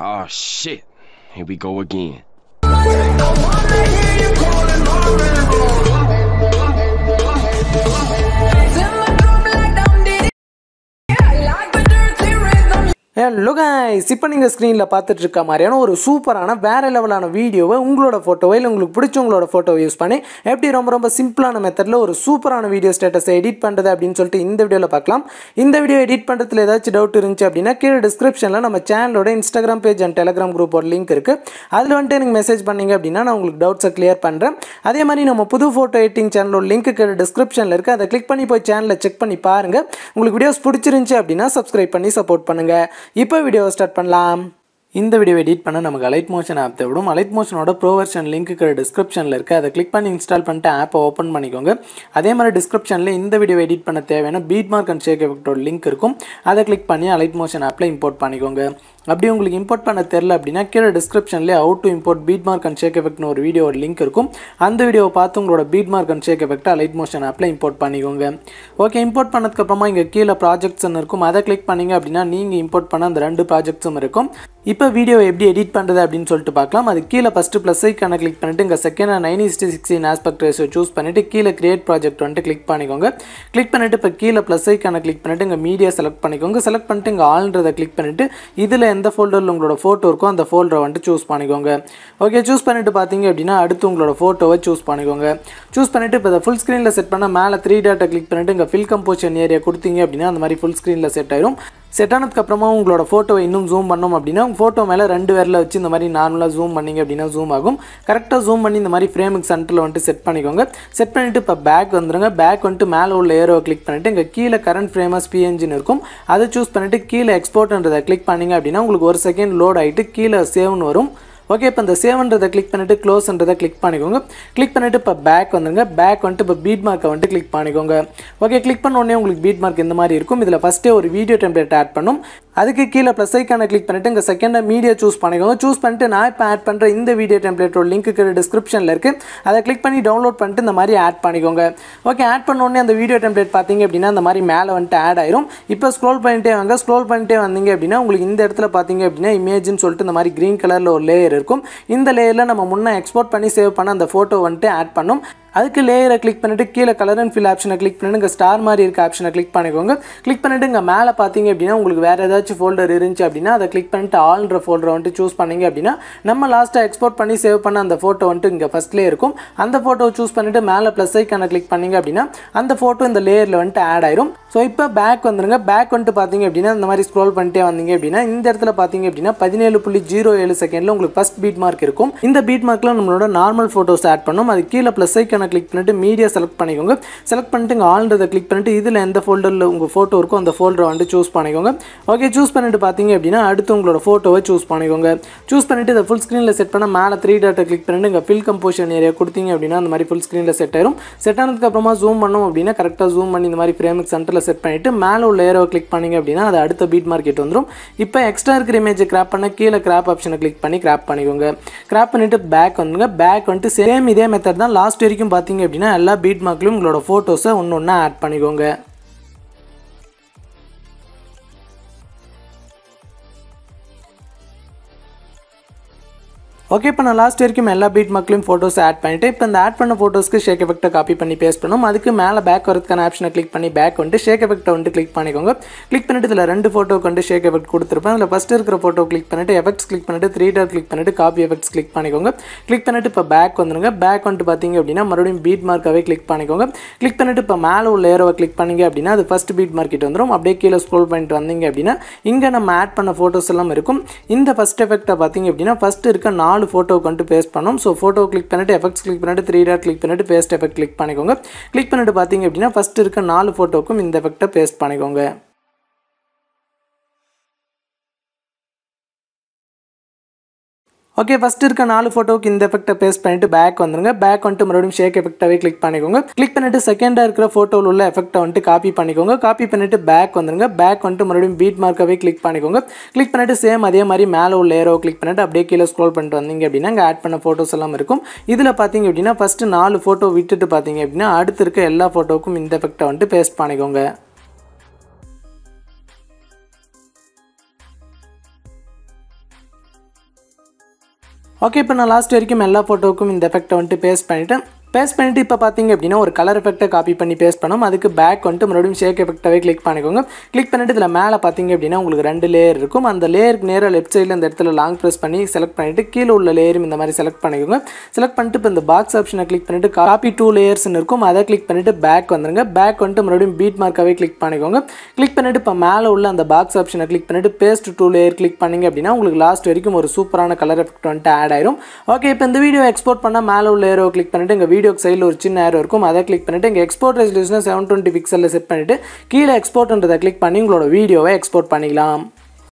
Oh shit, here we go again. Hello guys, இப்போ நீங்க ஸ்கிரீன்ல பார்த்துட்டு இருக்க மாதிரியான ஒரு சூப்பரான வேற லெவலான வீடியோவை உங்களோட போட்டோவை இல்ல உங்களுக்கு பிடிச்சவங்களோட போட்டோவை யூஸ் பண்ணி எப்படி ரொம்ப சிம்பிளான மெத்தட்ல ஒரு சூப்பரான வீடியோ ஸ்டேட்டஸை எடிட் பண்றது அப்படினு சொல்லிட்டு இந்த வீடியோல பார்க்கலாம். இந்த வீடியோ எடிட் பண்றதுல ஏதாச்சும் டவுட் இருந்துச்சு அப்படினா கீழ டிஸ்கிரிப்ஷன்ல நம்ம சேனலோட Instagram page and Telegram group ஓட லிங்க் இருக்கு. அதுல வந்து எனக்கு மெசேஜ் பண்ணீங்க அப்படினா நான் உங்களுக்கு டவுட்ஸை கிளியர் பண்றேன். அதே மாதிரி நம்ம புது போட்டோ எடிட்டிங் சேனலோட லிங்க் கீழ டிஸ்கிரிப்ஷன்ல இருக்கு. அதை கிளிக் பண்ணி போய் சேனலை செக் பண்ணி பாருங்க. உங்களுக்கு வீடியோஸ் பிடிச்சிருந்துச்சு அப்படினா Subscribe பண்ணி சப்போர்ட் பண்ணுங்க. இப்போ வீடியோ ஸ்டார்ட் பண்ணலாம். இந்த வீடியோ எடிட் பண்ண நமக்கு Alight Motion ஆப் தேவைப்படும். Alight Motionோட ப்ரோ வெர்ஷன் லிங்க் டிஸ்கிரிப்ஷனில் இருக்குது. அதை கிளிக் பண்ணி இன்ஸ்டால் பண்ணிட்டு ஆப்பை ஓப்பன் பண்ணிக்கோங்க. அதே மாதிரி டிஸ்கிரிப்ஷனில் இந்த வீடியோ எடிட் பண்ண தேவையான பீட் மார்க் அண்ட் ஷேக் எஃபெக்டோட லிங்க் இருக்கும். அதை கிளிக் பண்ணி Alight Motion ஆப்பில் இம்போர்ட் பண்ணிக்கோங்க. அப்படி உங்களுக்கு இம்போர்ட் பண்ண தெரியல அப்படின்னா கீழே டிஸ்கிரிப்ஷன்லேயே how to import beat mark and shake எஃபெக்ட்னு ஒரு வீடியோட லிங்க் இருக்கும். அந்த வீடியோவை பார்த்து உங்களோட பீட் மார்க் அண்ட் ஷேக் எஃபெக்ட்டை Alight Motion ஆப்பில் இம்போர்ட் பண்ணிக்கோங்க. ஓகே, இம்போர்ட் பண்ணதுக்கப்புறமா இங்கே கீழே ப்ராஜெக்ட்ஸ்ன்னு இருக்கும். அதை கிளிக் பண்ணிங்க அப்படின்னா நீங்கள் இம்போர்ட் பண்ண அந்த 2 ப்ராஜெக்ட்ஸும் இருக்கும். இப்போ வீடியோ எப்படி எடிட் பண்ணுறது அப்படின்னு சொல்லிட்டு பார்க்கலாம். அது கீழே ஃபஸ்ட்டு ப்ளஸ் ஐக்கான கிளிக் பண்ணிட்டு இங்கே செகண்ட் 9:16 ஆஸ்பெக்ட் ரேஷியோ சூஸ் பண்ணிட்டு கீழே கிரியேட் ப்ராஜெக்ட் வந்துட்டு கிளிக் பண்ணிக்கோங்க. கிளிக் பண்ணிட்டு இப்போ கீழே ப்ளஸ் ஐக்கான கிளிக் பண்ணிட்டு இங்கே மீடியா செலக்ட் பண்ணிக்கோங்க. செலக்ட் பண்ணிட்டு இங்கே ஆல்ன்றதை கிளிக் பண்ணிட்டு இதில் எந்த ஃபோல்டரில் உங்களோட ஃபோட்டோ இருக்கும் அந்த ஃபோல்டரை வந்துட்டு சூஸ் பண்ணிக்கோங்க. ஓகே, சூஸ் பண்ணிட்டு பார்த்தீங்க அப்படின்னா அடுத்து உங்களோட ஃபோட்டோவை சூஸ் பண்ணிக்கோங்க. சூஸ் பண்ணிட்டு இப்போ இதை ஃபுல் ஸ்க்ரீனில் செட் பண்ணால் மேலே 3 டாட்டை கிளிக் பண்ணிட்டு இங்கே ஃபில் கம்போசிஷன் ஏரியா கொடுத்தீங்க அப்படின்னா அந்த மாதிரி ஃபுல் ஸ்க்ரீனில் செட் ஆயிடும். செட் ஆனதுக்கப்புறமா உங்களோட ஃபோட்டோவை இன்னும் ஜூம் பண்ணோம் அப்படின்னா உங்கள் ஃபோட்டோ மேலே 2 விரலை வச்சு இந்த மாதிரி நார்மலாக ஜூம் பண்ணிங்க அப்படின்னா ஜூம் ஆகும். கரெக்டாக ஜூம் பண்ணி இந்த மாதிரி ஃப்ரேமுக்கு சென்டரில் வந்துட்டு செட் பண்ணிக்கோங்க. செட் பண்ணிவிட்டு இப்போ பேக் வந்துடுங்க. பேக் வந்துட்டு மேலே உள்ள ஏரோவை கிளிக் பண்ணிவிட்டு இங்கே கீழே கரண்ட் ஃப்ரேமஸ் பிஎன்ஜின்னு இருக்கும். அதை சூஸ் பண்ணிவிட்டு கீழே எக்ஸ்போர்ட்ன்றதை கிளிக் பண்ணிங்க அப்படின்னா உங்களுக்கு 1 செகண்ட் லோட் ஆகிட்டு கீழே சேவ்னு வரும். ஓகே, இப்போ இந்த சேவ்ன்றதை கிளிக் பண்ணிவிட்டு க்ளோஸ்ன்றதை கிளிக் பண்ணிக்கோங்க. கிளிக் பண்ணிவிட்டு இப்போ பேக் வந்துங்க. பேக் வந்துட்டு இப்போ பீட் மார்க்கை வந்துட்டு கிளிக் பண்ணிக்கோங்க. ஓகே, கிளிக் பண்ண உடனே உங்களுக்கு பீட் மார்க் இந்த மாதிரி இருக்கும். இதில் ஃபஸ்ட்டே ஒரு வீடியோ டெம்ப்ளேட் ஆட் பண்ணும். அதுக்கு கீழே ப்ளஸ் ஐக்கான கிளிக் பண்ணிவிட்டு இங்கே செகண்டாக மீடியா சூஸ் பண்ணிக்கோங்க. சூஸ் பண்ணிட்டு நான் இப்போ ஆட் பண்ணுற இந்த வீடியோ டெம்ப்ளேட்டோட லிங்க் டிஸ்கிரிப்ஷனில் இருக்குது. அதை கிளிக் பண்ணி டவுன்லோட் பண்ணிட்டு இந்த மாதிரி ஆட் பண்ணிக்கோங்க. ஓகே, ஆட் பண்ண உடனே அந்த வீடியோ டெம்ப்ளேட் பார்த்தீங்க அப்படின்னா இந்த மாதிரி மேலே வந்துட்டு ஆட் ஆயிரும். இப்போ ஸ்க்ரோல் பண்ணிட்டே வாங்க. ஸ்க்ரோல் பண்ணிட்டே வந்தீங்க அப்படின்னா உங்களுக்கு இந்த இடத்துல பார்த்தீங்க அப்படின்னா இமேஜ்னு சொல்லிட்டு இந்த மாதிரி க்ரீன் கலரில் ஒரு லேயர் இருக்கும். இந்த லேயரில் நம்ம முன்னே எக்ஸ்போர்ட் பண்ணி சேவ் பண்ண அந்த ஃபோட்டோ வந்துட்டு ஆட் பண்ணும். அதுக்கு லேயரை கிளிக் பண்ணிட்டு கீழே கலர் அண்ட் ஃபில் ஆப்ஷனை கிளிக் பண்ணிட்டு இங்கே ஸ்டார் மாதிரி இருக்க ஆப்ஷனை கிளிக் பண்ணிக்கோங்க. கிளிக் பண்ணிட்டு இங்கே மேலே பார்த்தீங்க அப்படின்னா உங்களுக்கு வேறு ஏதாச்சும் ஃபோல்டர் இருந்துச்சு அப்படின்னா அதை கிளிக் பண்ணிட்டு ஆல்ன்ற ஃபோல்டரை வந்துட்டு சூஸ் பண்ணிங்க அப்படின்னா நம்ம லாஸ்ட்டாக எக்ஸ்போர்ட் பண்ணி சேவ் பண்ண அந்த ஃபோட்டோ வந்துட்டு இங்கே ஃபஸ்ட்லேயே இருக்கும். அந்த ஃபோட்டோவை சூஸ் பண்ணிட்டு மேலே ப்ளஸ் ஐக்கான கிளிக் பண்ணிங்க அப்படின்னா அந்த ஃபோட்டோ இந்த லேயரில் வந்துட்டு ஆட் ஆயிரும். ஸோ இப்போ பேக் வந்துருங்க. பேக் வந்துட்டு பார்த்தீங்க அப்படின்னா இந்த மாதிரி ஸ்க்ரோல் பண்ணிட்டே வந்தீங்க அப்படின்னா இந்த இடத்துல பார்த்தீங்க அப்படின்னா 17.07 செகண்டில் உங்களுக்கு ஃபஸ்ட் பீட் மார்க் இருக்கும். இந்த பீட் மார்க்கில் நம்மளோட நார்மல் ஃபோட்டோஸ் ஆட் பண்ணும். அது கீழே ப்ளஸ் ஐக்கான கிளிக் பண்ணிட்டு மீடியா செலக்ட் பண்ணிக்கோங்க. செலக்ட் பண்ணிட்டு இங்கே ஆல்ன்றதை கிளிக் பண்ணிட்டு இதில் எந்த ஃபோல்டரில் உங்கள் ஃபோட்டோ இருக்கோ அந்த ஃபோல்டரை வந்து சூஸ் பண்ணிக்கோங்க. ஓகே, சூஸ் பண்ணிட்டு பார்த்தீங்க அப்படின்னா அடுத்து உங்களோட ஃபோட்டோவை சூஸ் பண்ணிக்கோங்க. சூஸ் பண்ணிட்டு இதை ஃபுல் ஸ்க்ரீனில் செட் பண்ண மேலே 3 டாட்டை கிளிக் பண்ணிட்டு இங்கே ஃபில் கம்போசிஷன் ஏரியா கொடுத்தீங்க அப்படின்னா அந்த மாதிரி ஃபுல் ஸ்க்ரீனில் செட் ஆயிரும். செட் ஆனதுக்கப்புறமா ஜூம் பண்ணோம் அப்படின்னா கரெக்டாக ஜூம் பண்ணி இந்த மாதிரி ஃப்ரேமுக்கு சென்டரில் செட் பண்ணிட்டு மேலே உள்ள ஏரோவை கிளிக் பண்ணிங்க அப்படின்னா அது அடுத்த பீட் மார்க்கெட் வந்துடும். இப்போ எக்ஸ்ட்ரா இருக்கிற இமேஜை கிராப் பண்ண கீழே கிராப் ஆப்ஷனை கிளிக் பண்ணி கிராப் பண்ணிக்கோங்க. கிராப் பண்ணிட்டு பேக் வந்துங்க. பேக் வந்துட்டு சேம் இதே மெத்தட் தான் லாஸ்ட் வரைக்கும் பார்த்தீங்க அப்படின்னா எல்லா பீட் மார்க்லையும் உங்களோட ஃபோட்டோஸை ஒன்று ஒன்றா ஆட் பண்ணிக்கோங்க. ஓகே, இப்போ நான் லாஸ்ட் வரைக்கும் எல்லா பீட் மார்க்லையும் ஃபோட்டோஸ் ஆட் பண்ணிவிட்டு இப்போ இந்த ஆட் பண்ண ஃபோட்டோஸ்க்கு ஷேக் எஃபெக்ட்டை காப்பி பண்ணி பேஸ்ட் பண்ணணும். அதுக்கு மேலே பேக் வரதுக்கான ஆப்ஷனை கிளிக் பண்ணி பேக் வந்துட்டு ஷேக் எஃபெக்ட்டை வந்துட்டு கிளிக் பண்ணிக்கோங்க. கிளிக் பண்ணிட்டு இதில் 2 ஃபோட்டோக்கு வந்து ஷேக் எஃபெக்ட் கொடுத்துருப்பேன். அதில் ஃபஸ்ட்டு இருக்கிற ஃபோட்டோ கிளிக் பண்ணிட்டு எஃபெக்ட்ஸ் கிளிக் பண்ணிட்டு 3 டாட் கிளிக் பண்ணிட்டு காப்பி எஃபெக்ட்ஸ் கிளிக் பண்ணிக்கோங்க. கிளிக் பண்ணிட்டு இப்போ பேக் வந்துடுங்க. பேக் வந்துட்டு பார்த்தீங்க அப்படின்னா மறுபடியும் பீட் மார்க்காகவே கிளிக் பண்ணிக்கோங்க. கிளிக் பண்ணிட்டு இப்போ மேலே உள்ள ஏரோவை கிளிக் பண்ணிங்க அப்படின்னா அது ஃபஸ்ட் பீட் மார்க்கெட் வந்துடும். அப்படியே கீழே ஸ்க்ரோல் பண்ணிட்டு வந்தீங்க அப்படின்னா இங்கே நம்ம ஆட் பண்ண ஃபோட்டோஸ் எல்லாம் இருக்கும். இந்த ஃபஸ்ட் எஃபெக்ட்டை பார்த்தீங்க அப்படின்னா ஃபஸ்ட் இருக்க 4 ஃபோட்டோக்கு வந்துட்டு பேஸ்ட் பண்ணும். ஸோ ஃபோட்டோ கிளிக் பண்ணிட்டு எஃபெக்ட்ஸ் கிளிக் பண்ணிட்டு 3 டாட் கிளிக் பண்ணிட்டு பேஸ்ட் எஃபெக்ட் கிளிக் பண்ணிக்கோங்க. கிளிக் பண்ணிட்டு பார்த்தீங்க அப்படின்னா ஃபஸ்ட் இருக்க 4 ஃபோட்டோக்கும் இந்த எஃபெக்ட்டை பேஸ்ட் பண்ணிக்கோங்க. ஓகே, ஃபர்ஸ்ட் இருக்க 4 ஃபோட்டோக்கு இந்த எஃபெக்ட்டை பேஸ்ட் பண்ணிட்டு பேக் வந்துருங்க. பேக் வந்துட்டு மறுபடியும் ஷேக் எஃபெக்ட்டாவே கிளிக் பண்ணிக்கோங்க. கிளிக் பண்ணிட்டு செகண்டாக இருக்கிற ஃபோட்டோவில் உள்ள எஃபெக்ட்டை வந்துட்டு காப்பி பண்ணிக்கோங்க. காப்பி பண்ணிட்டு பேக் வந்துருங்க. பேக் வந்துட்டு மறுபடியும் பீட் மார்க்காகவே கிளிக் பண்ணிக்கோங்க. கிளிக் பண்ணிட்டு சேம் அதே மாதிரி மேலே உள்ள ஏரோ கிளிக் பண்ணிட்டு அப்படியே கீழே ஸ்க்ரோல் பண்ணிட்டு வந்தீங்க அப்படின்னா இங்கே ஆட் பண்ண ஃபோட்டோஸ் எல்லாம் இருக்கும். இதில் பார்த்தீங்க அப்படின்னா ஃபஸ்ட்டு 4 ஃபோட்டோ விட்டுட்டு பார்த்தீங்க அப்படின்னா அடுத்து இருக்க எல்லா ஃபோட்டோவுக்கும் இந்த எஃபெக்ட்டை வந்துட்டு பேஸ்ட் பண்ணிக்கோங்க. ஓகே இப்போ நான் லாஸ்ட் வரைக்கும் எல்லா ஃபோட்டோவுக்கும் இந்த எஃபெக்ட்டை வந்துட்டு பேஸ்ட் பண்ணிவிட்டேன். பேஸ்ட் பண்ணிவிட்டு இப்போ பார்த்தீங்க அப்படின்னா ஒரு கலர் எஃபெக்ட்டை காப்பி பண்ணி பேஸ்ட் பண்ணோம். அதுக்கு பேக் வந்துட்டு மறுபடியும் ஷேக் எஃபெக்ட்டாகவே கிளிக் பண்ணிக்கோங்க. கிளிக் பண்ணிவிட்டு இதில் மேலே பார்த்தீங்க அப்படின்னா உங்களுக்கு 2 லேயர் இருக்கும். அந்த லேயருக்கு நேராக லெஃப்ட் சைடில் இந்த இடத்துல லாங் ப்ரெஸ் பண்ணி செலக்ட் பண்ணிவிட்டு கீழே உள்ள லேயரும் இந்த மாதிரி செலக்ட் பண்ணிக்கோங்க. செலக்ட் பண்ணிட்டு இப்போ இந்த பாக்ஸ் ஆப்ஷனை கிளிக் பண்ணிவிட்டு காப்பி 2 லேயர்ஸ்னு இருக்கும். அதை கிளிக் பண்ணிவிட்டு பேக் வந்துருங்க. பேக் வந்துட்டு மறுபடியும் பீட் மார்க்காகவே கிளிக் பண்ணிக்கோங்க. கிளிக் பண்ணிவிட்டு இப்போ மேலே உள்ள அந்த பாக்ஸ் ஆப்ஷனை கிளிக் பண்ணிவிட்டு பேஸ்ட் 2 லேயர் கிளிக் பண்ணிங்க அப்படின்னா உங்களுக்கு லாஸ்ட் வரைக்கும் ஒரு சூப்பரான கலர் எஃபெக்ட் வந்துட்டு ஆட் ஆயிரும். ஓகே இப்போ இந்த வீடியோ எக்ஸ்போர்ட் பண்ணால் மேலே உள்ள ஏரோ கிளிக் பண்ணிவிட்டு எங்கள் வீடியோக்கு சைடில் ஒரு சின்ன ஏரோ இருக்கும். அதை கிளிக் பண்ணிவிட்டு இங்கே எக்ஸ்போர்ட் ரெசல்யூஷனை 720 பிக்சலில் செட் பண்ணிவிட்டு கீழே எக்ஸ்போர்ட்ன்றதை கிளிக் பண்ணி உங்களோட வீடியோவை எக்ஸ்போர்ட் பண்ணிக்கலாம்.